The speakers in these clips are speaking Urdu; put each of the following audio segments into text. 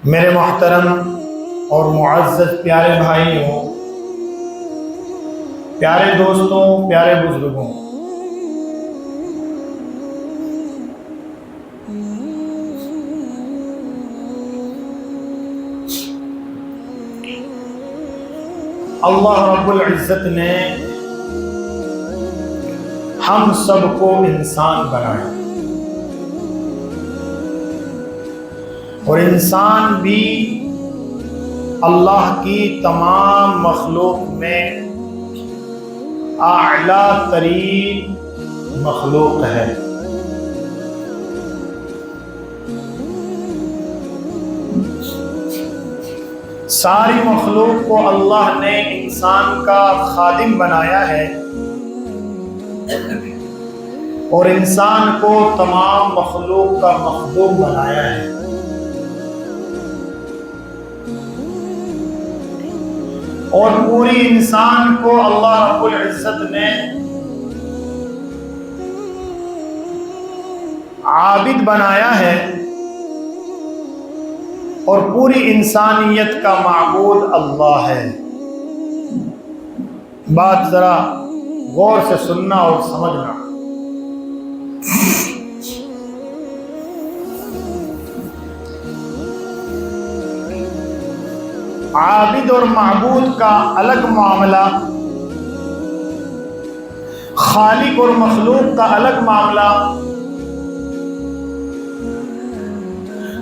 میرے محترم اور معزز پیارے بھائیوں، پیارے دوستوں، پیارے بزرگوں، اللہ رب العزت نے ہم سب کو انسان بنایا، اور انسان بھی اللہ کی تمام مخلوق میں اعلیٰ ترین مخلوق ہے۔ ساری مخلوق کو اللہ نے انسان کا خادم بنایا ہے، اور انسان کو تمام مخلوق کا مخدوم بنایا ہے۔ اور پوری انسان کو اللہ رب العزت نے عابد بنایا ہے، اور پوری انسانیت کا معبود اللہ ہے۔ بات ذرا غور سے سننا اور سمجھنا۔ عابد اور معبود کا الگ معاملہ، خالق اور مخلوق کا الگ معاملہ،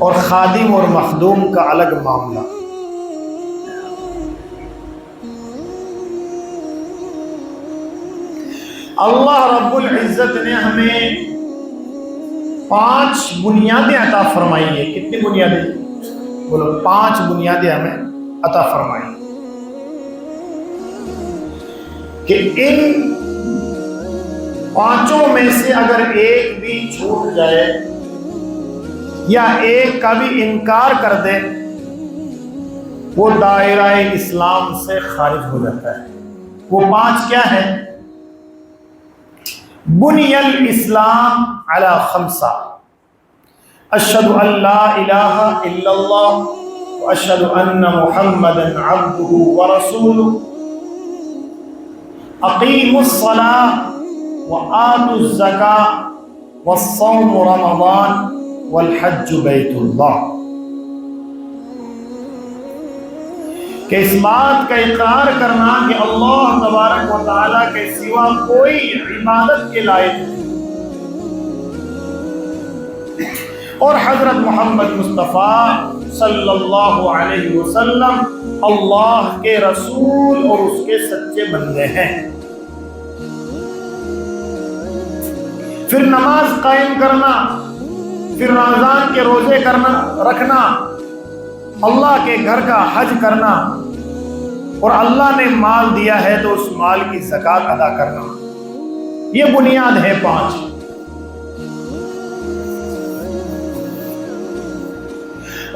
اور خادم اور مخدوم کا الگ معاملہ۔ اللہ رب العزت نے ہمیں 5 بنیادیں عطا فرمائی ہیں۔ کتنی بنیادیں؟ بولو، 5 بنیادیں ہمیں عطا فرمائی کہ ان 5 میں سے اگر ایک بھی چھوٹ جائے یا ایک کا بھی انکار کر دے، وہ دائرہ اسلام سے خارج ہو جاتا ہے۔ وہ 5 کیا ہے؟ بنی الاسلام علی 5: اشہد ان لا الہ الا اللہ واشہد ان محمدا عبدہ ورسولہ، اقیموا الصلاۃ وآتوا الزکاۃ والصوم رمضان والحج بیت اللہ۔ کہ اس بات کا اقرار کرنا کہ اللہ تبارک و تعالیٰ کے سوا کوئی عبادت کے لائق نہیں، اور حضرت محمد مصطفیٰ صلی اللہ علیہ وسلم اللہ کے رسول اور اس کے سچے بندے ہیں۔ پھر نماز قائم کرنا، پھر رمضان کے روزے رکھنا، اللہ کے گھر کا حج کرنا، اور اللہ نے مال دیا ہے تو اس مال کی زکوٰۃ ادا کرنا۔ یہ بنیاد ہے 5۔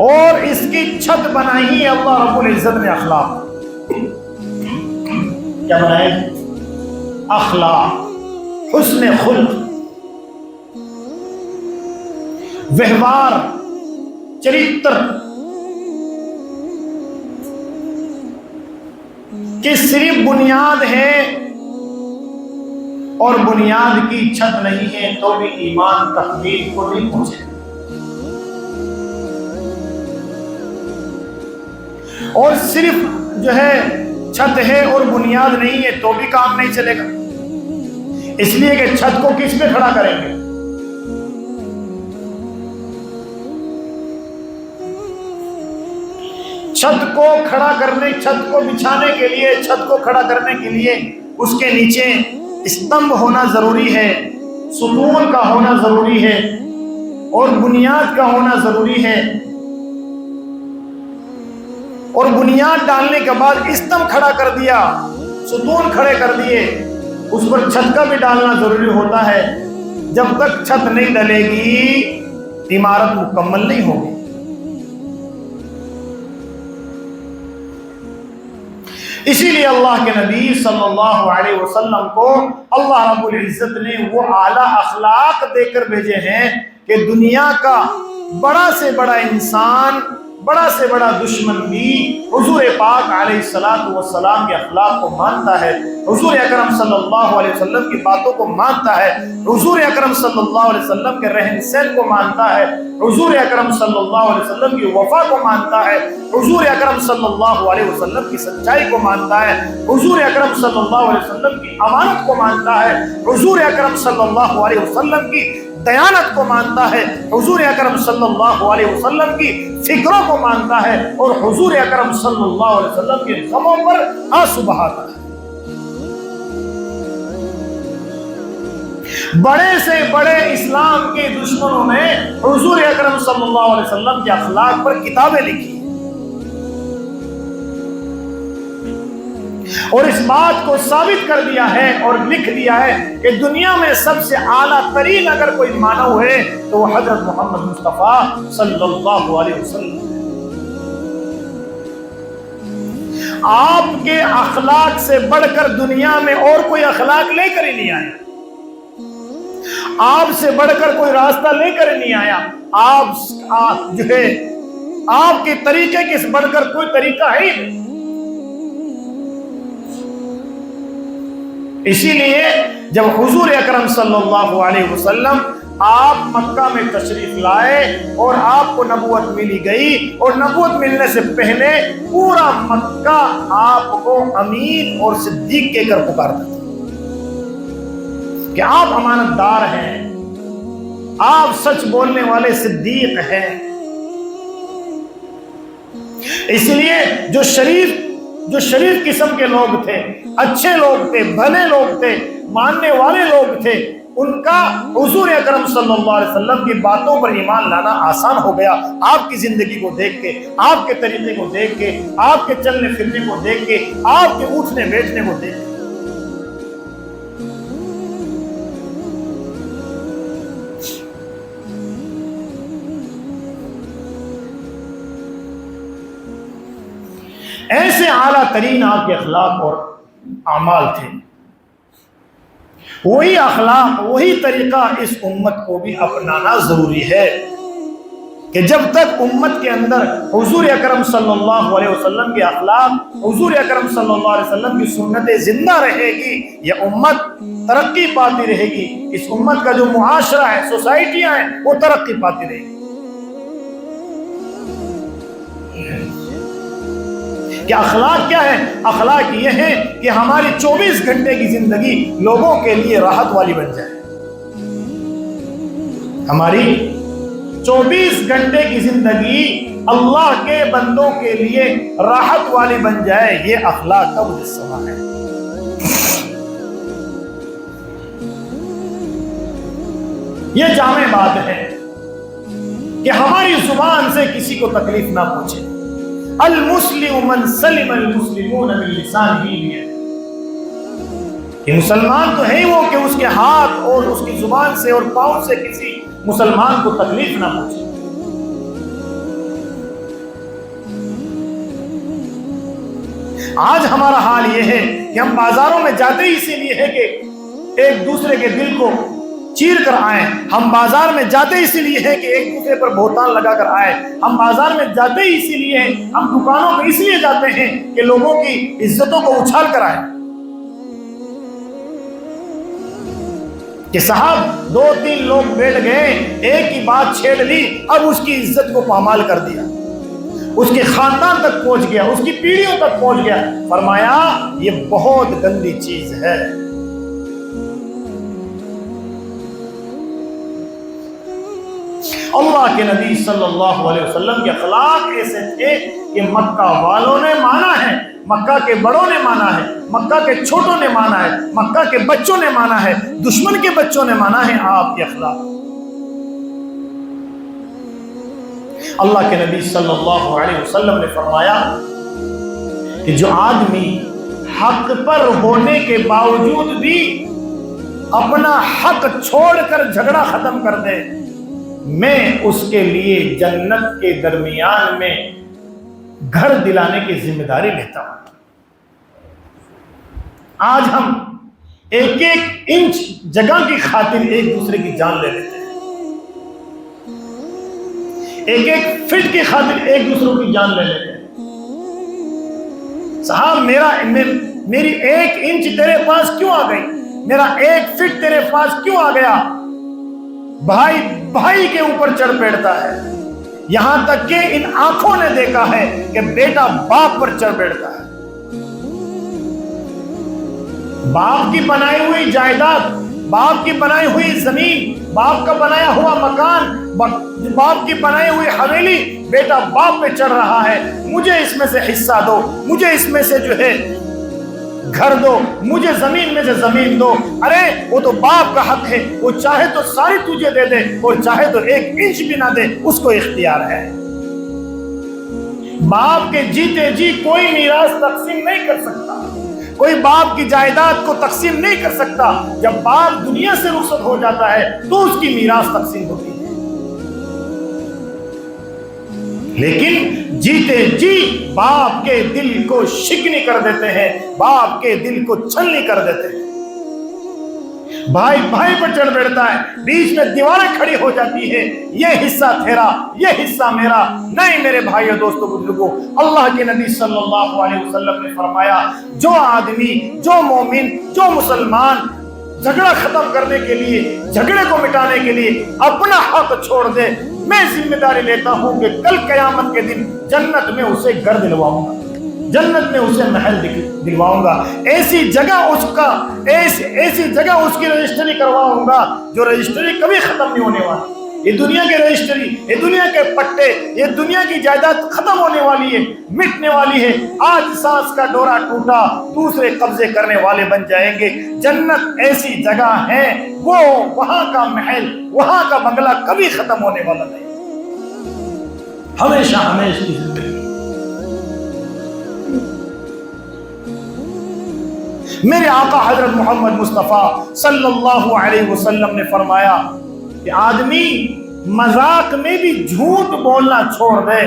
اور اس کی چھت بنائی ہے اللہ رب العزت نے اخلاق۔ کیا بنائے؟ اخلاق، حسن خلق، ویوہار، چرتر، کہ صرف بنیاد ہے اور بنیاد کی چھت نہیں ہے تو بھی ایمان تکمیل کو نہیں پہنچے، اور صرف جو ہے چھت ہے اور بنیاد نہیں ہے تو بھی کام نہیں چلے گا، اس لیے کہ چھت کو کس پہ کھڑا کریں گے؟ چھت کو کھڑا کرنے، چھت کو بچھانے کے لیے، چھت کو کھڑا کرنے کے لیے اس کے نیچے استمبھ ہونا ضروری ہے، ستون کا ہونا ضروری ہے، اور بنیاد کا ہونا ضروری ہے، اور بنیاد ڈالنے کے بعد استمبھ کھڑا کر دیا، ستون کھڑے کر دیے، اس پر چھت کا بھی ڈالنا ضروری ہوتا ہے۔ جب تک چھت نہیں ڈلے گی عمارت مکمل نہیں ہوگی۔ اسی لیے اللہ کے نبی صلی اللہ علیہ وسلم کو اللہ رب العزت نے وہ اعلیٰ اخلاق دے کر بھیجے ہیں کہ دنیا کا بڑا سے بڑا انسان، بڑا سے بڑا دشمن بھی حضور پاک علیہ الصلوۃ والسلام کے اخلاق کو مانتا ہے، حضور اکرم صلی اللہ علیہ وسلم کی باتوں کو مانتا ہے، حضور اکرم صلی اللہ علیہ وسلم کے رہن سہن کو مانتا ہے، حضور اکرم صلی اللہ علیہ وسلم کی وفا کو مانتا ہے، حضور اکرم صلی اللہ علیہ وسلم کی سچائی کو مانتا ہے، حضور اکرم صلی اللہ علیہ وسلم کی امانت کو مانتا ہے، حضور اکرم صلی اللہ علیہ وسلم کی دیانت کو مانتا ہے، حضور اکرم صلی اللہ علیہ وسلم کی فکروں کو مانتا ہے، اور حضور اکرم صلی اللہ علیہ وسلم کے غموں پر آنسو بہاتا ہے۔ بڑے سے بڑے اسلام کے دشمنوں نے حضور اکرم صلی اللہ علیہ وسلم کے اخلاق پر کتابیں لکھی اور اس بات کو ثابت کر دیا ہے اور لکھ دیا ہے کہ دنیا میں سب سے اعلیٰ ترین اگر کوئی مانو ہے تو وہ حضرت محمد مصطفیٰ صلی اللہ علیہ وسلم۔ آپ کے اخلاق سے بڑھ کر دنیا میں اور کوئی اخلاق لے کر ہی نہیں آیا، آپ سے بڑھ کر کوئی راستہ لے کر نہیں آیا، آپ جو ہے آپ کے طریقے کے بڑھ کر کوئی طریقہ ہے ہی نہیں۔ اسی لیے جب حضور اکرم صلی اللہ علیہ وسلم آپ مکہ میں تشریف لائے اور آپ کو نبوت ملی گئی، اور نبوت ملنے سے پہلے پورا مکہ آپ کو امین اور صدیق کہہ کر پکارتا تھا کہ آپ امانت دار ہیں، آپ سچ بولنے والے صدیق ہیں۔ اس لیے جو شریف قسم کے لوگ تھے، اچھے لوگ تھے، بھلے لوگ تھے، ماننے والے لوگ تھے، ان کا حضور اکرم صلی اللہ علیہ وسلم کی باتوں پر ایمان لانا آسان ہو گیا، آپ کی زندگی کو دیکھ کے، آپ کے طریقے کو دیکھ کے، آپ کے چلنے پھرنے کو دیکھ کے، آپ کے اٹھنے بیٹھنے کو دیکھ کے۔ ایسے اعلیٰ ترین آپ کے اخلاق اور اعمال تھے، وہی اخلاق وہی طریقہ اس امت کو بھی اپنانا ضروری ہے کہ جب تک امت کے اندر حضور اکرم صلی اللہ علیہ وسلم کے اخلاق، حضور اکرم صلی اللہ علیہ وسلم کی سنتیں زندہ رہے گی، یہ امت ترقی پاتی رہے گی، اس امت کا جو معاشرہ ہے، سوسائٹیاں ہیں، وہ ترقی پاتی رہے گی۔ کہ اخلاق کیا ہے؟ اخلاق یہ ہے کہ ہماری 24 گھنٹے کی زندگی لوگوں کے لیے راحت والی بن جائے، ہماری 24 گھنٹے کی زندگی اللہ کے بندوں کے لیے راحت والی بن جائے، یہ اخلاق کا مجسمہ ہے۔ یہ جامع بات ہے کہ ہماری زبان سے کسی کو تکلیف نہ پہنچے۔ المسلم من سلم المسلمون من لسانه ویدیہ، کہ مسلمان تو ہے وہ کہ اس کے ہاتھ اور اس کی زبان سے اور پاؤں سے کسی مسلمان کو تکلیف نہ پہنچے۔ آج ہمارا حال یہ ہے کہ ہم بازاروں میں جاتے ہی اسی لیے ہے کہ ایک دوسرے کے دل کو چیر کر آئیں، ہم بازار میں جاتے اسی لیے ہے کہ ایک دوسرے پر بہتان لگا کر آئیں، ہم بازار میں جاتے ہی اسی لیے ہیں، ہم دکانوں میں اس لیے جاتے ہیں کہ لوگوں کی عزتوں کو اچھال کر آئیں کہ صاحب 2-3 لوگ بیٹھ گئے، ایک ہی بات چھیڑ لی، اب اس کی عزت کو پامال کر دیا، اس کے خاندان تک پہنچ گیا، اس کی پیڑھیوں تک پہنچ گیا۔ فرمایا یہ بہت گندی چیز ہے۔ اللہ کے نبی صلی اللہ علیہ وسلم کے اخلاق ایسے تھے کہ مکہ والوں نے مانا ہے، مکہ کے بڑوں نے مانا ہے، مکہ کے چھوٹوں نے مانا ہے، مکہ کے بچوں نے مانا ہے، دشمن کے بچوں نے مانا ہے آپ کے اخلاق۔ اللہ کے نبی صلی اللہ علیہ وسلم نے فرمایا کہ جو آدمی حق پر ہونے کے باوجود بھی اپنا حق چھوڑ کر جھگڑا ختم کر دے، میں اس کے لیے جنت کے درمیان میں گھر دلانے کی ذمہ داری لیتا ہوں۔ آج ہم ایک ایک انچ جگہ کی خاطر ایک دوسرے کی جان لے لیتے ہیں، ایک ایک فٹ کی خاطر ایک دوسروں کی جان لے لیتے ہیں. صاحب میری 1 انچ تیرے پاس کیوں آ گئی؟ میرا 1 فٹ تیرے پاس کیوں آ گیا؟ بھائی بھائی کے اوپر چڑھ بیٹھتا ہے. یہاں تک کہ ان آنکھوں نے دیکھا ہے کہ بیٹا باپ پر چڑھ بیٹھتا ہے. باپ کی بنائی ہوئی جائیداد، باپ کی بنائی ہوئی زمین، باپ کا بنایا ہوا مکان، باپ کی بنائی ہوئی حویلی، بیٹا باپ پہ چڑھ رہا ہے. مجھے اس میں سے حصہ دو، مجھے اس میں سے جو ہے گھر دو، مجھے زمین میں سے زمین دو. ارے وہ تو باپ کا حق ہے، وہ چاہے تو ساری تجھے دے دے اور چاہے تو 1 انچ بھی نہ دے، اس کو اختیار ہے. باپ کے جیتے جی کوئی میراث تقسیم نہیں کر سکتا، کوئی باپ کی جائیداد کو تقسیم نہیں کر سکتا. جب باپ دنیا سے رخصت ہو جاتا ہے تو اس کی میراث تقسیم ہوتی ہے. لیکن جیتے جی باپ کے دل کو شکنی کر دیتے ہیں، باپ کے دل کو چھلنی کر دیتے ہیں. بھائی بھائی پر چڑھ بیٹھتا ہے، بیچ میں دیواریں کھڑی ہو جاتی ہے، یہ حصہ تیرا، یہ حصہ میرا. نہیں میرے بھائیو دوستو بزرگو، اللہ کے نبی صلی اللہ علیہ وسلم نے فرمایا جو آدمی، جو مومن، جو مسلمان جھگڑا ختم کرنے کے لیے، جھگڑے کو مٹانے کے لیے اپنا حق چھوڑ دے، میں ذمہ داری لیتا ہوں کہ کل قیامت کے دن جنت میں اسے گھر دلواؤں گا، جنت میں اسے محل دلواؤں گا. ایسی جگہ اس کی رجسٹری کرواؤں گا جو رجسٹری کبھی ختم نہیں ہونے والی. یہ دنیا کے رجسٹری، یہ دنیا کے پٹے، یہ دنیا کی جائیداد ختم ہونے والی ہے، مٹنے والی ہے. آج سانس کا ڈورا ٹوٹا، دوسرے قبضے کرنے والے بن جائیں گے. جنت ایسی جگہ ہے، وہ وہاں کا محل، وہاں کا بنگلہ کبھی ختم ہونے والا نہیں، ہمیشہ ہمیشہ کی زندگی. میرے آقا حضرت محمد مصطفیٰ صلی اللہ علیہ وسلم نے فرمایا کہ آدمی مذاق میں بھی جھوٹ بولنا چھوڑ دے،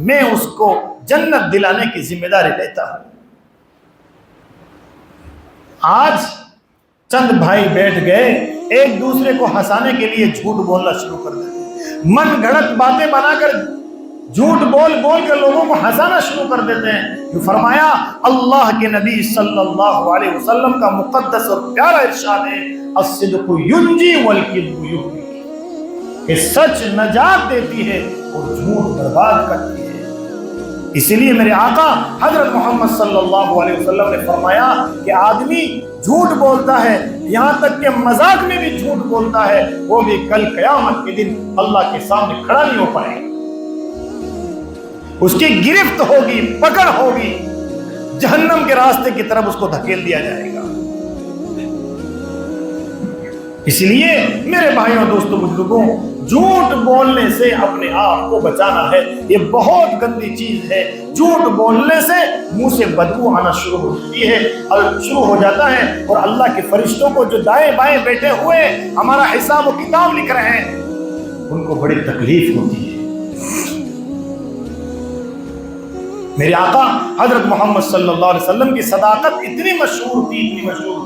میں اس کو جنت دلانے کی ذمہ داری لیتا ہوں. آج چند بھائی بیٹھ گئے، ایک دوسرے کو ہنسانے کے لیے جھوٹ بولنا شروع کر دیتے، من گھڑت باتیں بنا کر جھوٹ بول کر لوگوں کو ہنسانا شروع کر دیتے ہیں. جو فرمایا اللہ کے نبی صلی اللہ علیہ وسلم کا مقدس اور پیارا ارشاد ہے الصدق ینجی والکذب یہدی، کہ سچ نجات دیتی ہے اور جھوٹ برباد کرتی ہے. اسی لیے میرے آقا حضرت محمد صلی اللہ علیہ وسلم نے فرمایا کہ آدمی جھوٹ بولتا ہے، یہاں تک کہ مذاق میں بھی جھوٹ بولتا ہے، وہ بھی کل قیامت کے دن اللہ کے سامنے کھڑا نہیں ہو پائے گا. اس کی گرفت ہوگی، پکڑ ہوگی، جہنم کے راستے کی طرف اس کو دھکیل دیا جائے گا. اس لیے میرے بھائیوں دوستوں بزرگوں، جھوٹ بولنے سے اپنے آپ کو بچانا ہے. یہ بہت گندی چیز ہے. جھوٹ بولنے سے منہ سے بدبو آنا شروع ہو جاتی ہے اور شروع ہو جاتا ہے، اور اللہ کے فرشتوں کو جو دائیں بائیں بیٹھے ہوئے ہمارا حساب و کتاب لکھ رہے ہیں، ان کو بڑی تکلیف ہوتی ہے. میرے آقا حضرت محمد صلی اللہ علیہ وسلم کی صداقت اتنی مشہور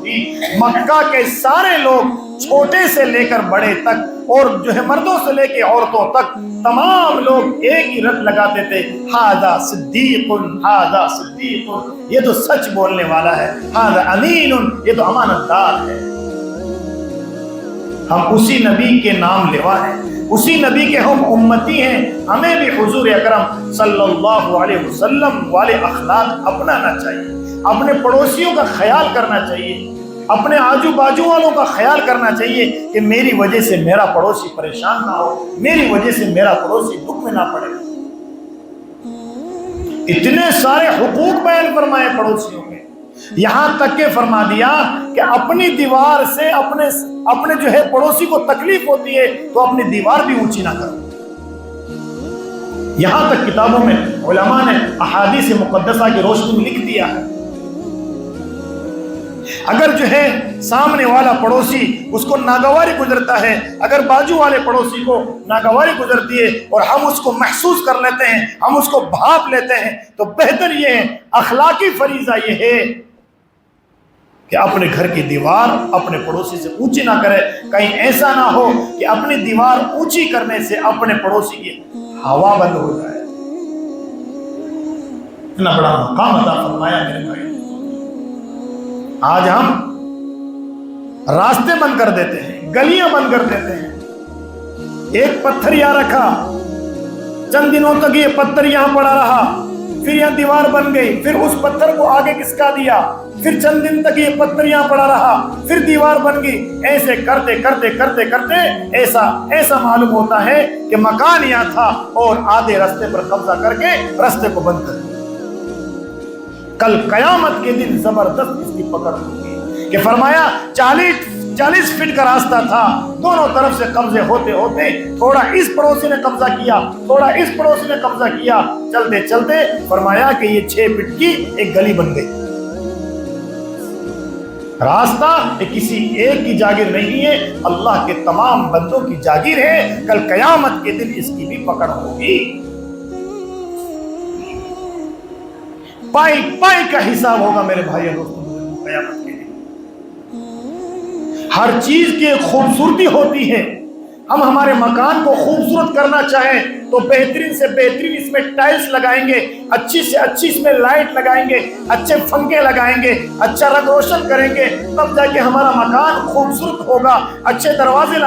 تھی، مکہ کے سارے لوگ چھوٹے سے لے کر بڑے تک، اور جو ہے مردوں سے لے کے عورتوں تک، تمام لوگ ایک ہی رٹ لگاتے تھے، ھذا صدیق، ھذا صدیق، یہ تو سچ بولنے والا ہے، ھذا امین، یہ تو امانت دار ہے. ہم اسی نبی کے نام لیوا ہیں، اسی نبی کے ہم امتی ہیں. ہمیں بھی حضور اکرم صلی اللہ علیہ وسلم والے اخلاق اپنانا چاہیے، اپنے پڑوسیوں کا خیال کرنا چاہیے، اپنے آجو باجو والوں کا خیال کرنا چاہیے کہ میری وجہ سے میرا پڑوسی پریشان نہ ہو، میری وجہ سے میرا پڑوسی دکھ میں نہ پڑے. اتنے سارے حقوق بیان فرمائے پڑوسیوں کے، یہاں تک کہ فرما دیا کہ اپنی دیوار سے اپنے جو ہے پڑوسی کو تکلیف ہوتی ہے تو اپنی دیوار بھی اونچی نہ کرو. یہاں تک کتابوں میں علماء نے احادیث مقدسہ کی روشنی میں لکھ دیا ہے. اگر جو ہے سامنے والا پڑوسی اس کو ناگواری گزرتا ہے، اگر باجو والے پڑوسی کو ناگواری گزرتی ہے اور ہم اس کو محسوس کر لیتے ہیں، ہم اس کو بھاپ لیتے ہیں، تو بہتر یہ ہے، اخلاقی فریضہ یہ ہے کہ اپنے گھر کی دیوار اپنے پڑوسی سے اونچی نہ کرے. کہیں ایسا نہ ہو کہ اپنی دیوار اونچی کرنے سے اپنے پڑوسی کی ہوا بند ہو جائے. اتنا بڑا مقام عطا فرمایا میرے بھائی. آج ہم راستے بند کر دیتے ہیں, گلیاں بند کر دیتے ہیں. ایک پتھر یہاں رکھا, چند دنوں تک یہ پتھر یہاں پڑا رہا, پھر یہاں دیوار بن گئی, پھر اس پتھر کو آگے کسکا دیا, پھر چند دن تک یہ پتھر یہاں پڑا رہا, پھر دیوار بن گئی. ایسے کرتے کرتے کرتے کرتے ایسا معلوم ہوتا ہے کہ مکان یہاں تھا اور آدھے راستے پر قبضہ کر کے راستے کو بند کر دیا. کل قیامت کے دن زبردست اس کی پکڑ ہوگی کہ فرمایا 40 فٹ کا راستہ تھا, دونوں طرف سے قبضے ہوتے ہوتے تھوڑا اس پڑوسی نے قبضہ کیا, تھوڑا اس پڑوسی نے قبضہ کیا, چلتے چلتے فرمایا کہ یہ 6 فٹ کی ایک گلی بن گئی. راستہ کسی ایک کی جاگیر نہیں ہے, اللہ کے تمام بندوں کی جاگیر ہے. کل قیامت کے دن اس کی بھی پکڑ ہوگی. پائی پائی کا حساب ہوگا میرے بھائی دوستوں قیامت کے دن. ہر چیز کی ایک خوبصورتی ہوتی ہے. ہم ہمارے مکان کو خوبصورت کرنا چاہیں تو بہترین سے بہترین اس میں ٹائلز لگائیں گے, اچھی سے اچھی اس میں لائٹ لگائیں گے, اچھے پنکھے لگائیں گے, اچھا رنگ روشن کریں گے, تب جا کے ہمارا مکان خوبصورت ہوگا. اچھے دروازے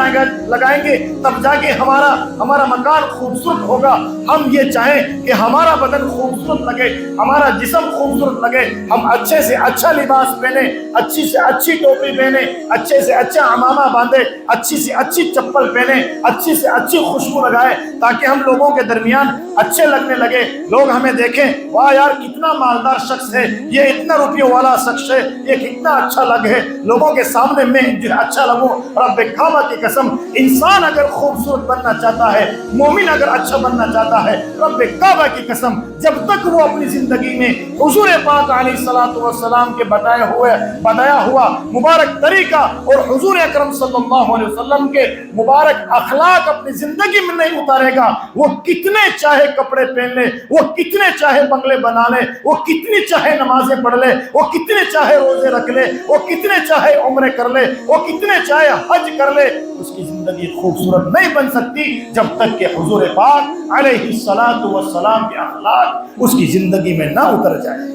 لگائیں گے تب جا کے ہمارا مکان خوبصورت ہوگا. ہم یہ چاہیں کہ ہمارا بدن خوبصورت لگے, ہمارا جسم خوبصورت لگے, ہم اچھے سے اچھا لباس پہنے, اچھی سے اچھی ٹوپی پہنے, اچھے سے اچھا عمامہ باندھے, اچھی سے اچھی چپل پہنے, اچھی سے اچھی خوشبو لگائے تاکہ ہم لوگوں کے درمیان اچھے لگنے لگے. لوگ ہمیں دیکھیں, واہ یار کتنا مالدار شخص ہے, یہ اتنا روپیوں والا شخص ہے, یہ کتنا اچھا لگے. لوگوں کے سامنے میں اچھا لگوں. رب کعبہ کی قسم, انسان اگر خوبصورت بننا چاہتا ہے, مومن اگر اچھا بننا چاہتا ہے, رب کعبہ کی قسم جب تک وہ اپنی زندگی میں حضور پاک علیہ الصلوۃ والسلام کے بتایا ہوا مبارک طریقہ اور حضور اکرم صلی اللہ علیہ وسلم کے مبارک اخلاق اپنی زندگی میں نہیں اتارے گا, وہ کتنے چاہے کپڑے پہن لے, وہ کتنے چاہے بنگلے بنا لے, وہ کتنی چاہے نمازیں پڑھ لے, وہ کتنے چاہے روزے رکھ لے, وہ کتنے چاہے عمرے کر لے, وہ کتنے چاہے حج کر لے, اس کی زندگی خوبصورت نہیں بن سکتی جب تک کہ حضور پاک علیہ الصلوۃ والسلام کے اخلاق اس کی زندگی میں نہ اتر جائے.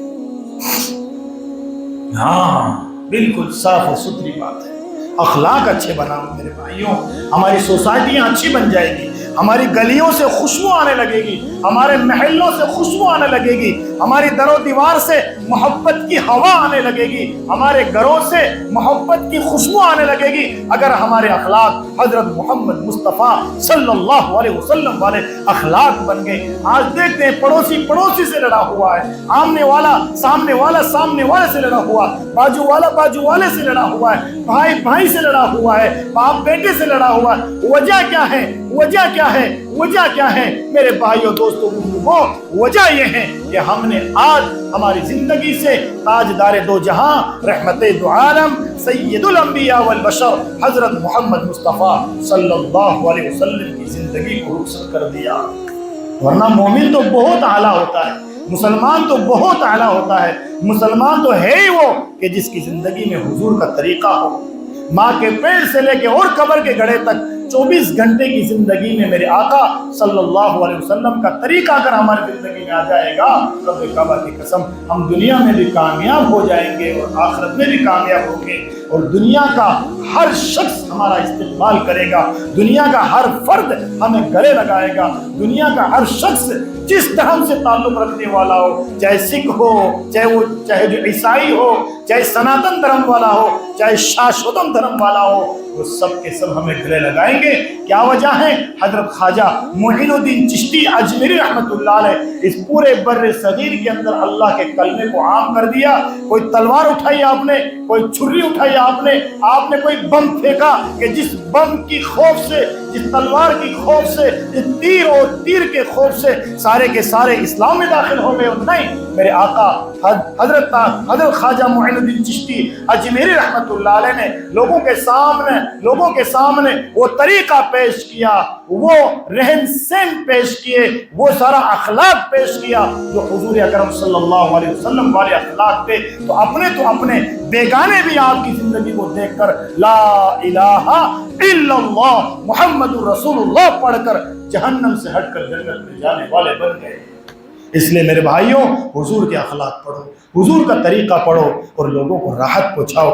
ہاں بالکل صاف و ستھری بات ہے. اخلاق اچھے بناؤ میرے بھائیوں, ہماری سوسائٹیاں اچھی بن جائے گی, ہماری گلیوں سے خوشبو آنے لگے گی, ہمارے محلوں سے خوشبو آنے لگے گی, ہماری در و دیوار سے محبت کی ہوا آنے لگے گی, ہمارے گھروں سے محبت کی خوشبو آنے لگے گی اگر ہمارے اخلاق حضرت محمد مصطفیٰ صلی اللہ علیہ وسلم والے اخلاق بن گئے. آج دیکھتے ہیں پڑوسی سے لڑا ہوا ہے, سامنے والا سامنے والے سے لڑا ہوا, بازو والے سے لڑا ہوا ہے, بھائی سے لڑا ہوا ہے, باپ بیٹے سے لڑا ہوا ہے. وجہ کیا ہے میرے بھائیوں دوستوں بزرگوں؟ وجہ یہ ہے کہ ہم نے آج ہماری زندگی سے تاجدار دو جہاں رحمت دو عالم سید الانبیاء والبشر حضرت محمد مصطفیٰ صلی اللہ علیہ وسلم کی زندگی کو رخصت کر دیا. ورنہ مومن تو بہت اعلیٰ ہوتا ہے, مسلمان تو بہت اعلیٰ ہوتا ہے. مسلمان تو ہے ہی وہ کہ جس کی زندگی میں حضور کا طریقہ ہو. ماں کے پیٹ سے لے کے اور قبر کے گڑھے تک 24 گھنٹے کی زندگی میں میرے آقا صلی اللہ علیہ وسلم کا طریقہ اگر ہماری زندگی میں آ جائے گا, رب کعبہ کی قسم ہم دنیا میں بھی کامیاب ہو جائیں گے اور آخرت میں بھی کامیاب ہوں گے. اور دنیا کا ہر شخص ہمارا استقبال کرے گا, دنیا کا ہر فرد ہمیں گلے لگائے گا, دنیا کا ہر شخص جس دھرم سے تعلق رکھنے والا ہو, چاہے سکھ ہو, چاہے جو عیسائی ہو, چاہے سناتن دھرم والا ہو, چاہے شاشوتم دھرم والا ہو, وہ سب کے سب ہمیں گلے لگائیں گے. کیا وجہ ہے؟ حضرت خواجہ معین الدین چشتی اجمیری رحمت اللہ علیہ اس پورے بر صغیر کے اندر اللہ کے کلمے کو عام کر دیا. کوئی تلوار اٹھائی آپ نے, کوئی چھری اٹھائی آپ نے کوئی بم پھینکا کہ جس بم کی خوف سے, جس تلوار کی خوف سے, جس تیر اور تیر کے خوف سے سارے کے سارے اسلام میں داخل ہو گئے. نہیں, میرے آقا حضرت خواجہ معین الدین چشتی اجمیری رحمت اللہ علیہ نے لوگوں کے سامنے وہ طریقہ پیش کیا, وہ رہن سہن پیش کیے, وہ سارا اخلاق پیش کیا جو حضور اکرم صلی اللہ علیہ وسلم والے اخلاق تھے. تو اپنے بیگانے بھی آپ کی زندگی کو دیکھ کر لا الہ الا اللہ محمد رسول اللہ پڑھ کر جہنم سے ہٹ کر جنت میں جانے والے بن گئے۔ اس لیے میرے بھائیوں، حضور کے اخلاق پڑھو، حضور کا طریقہ پڑھو اور لوگوں کو راحت پہنچاؤ۔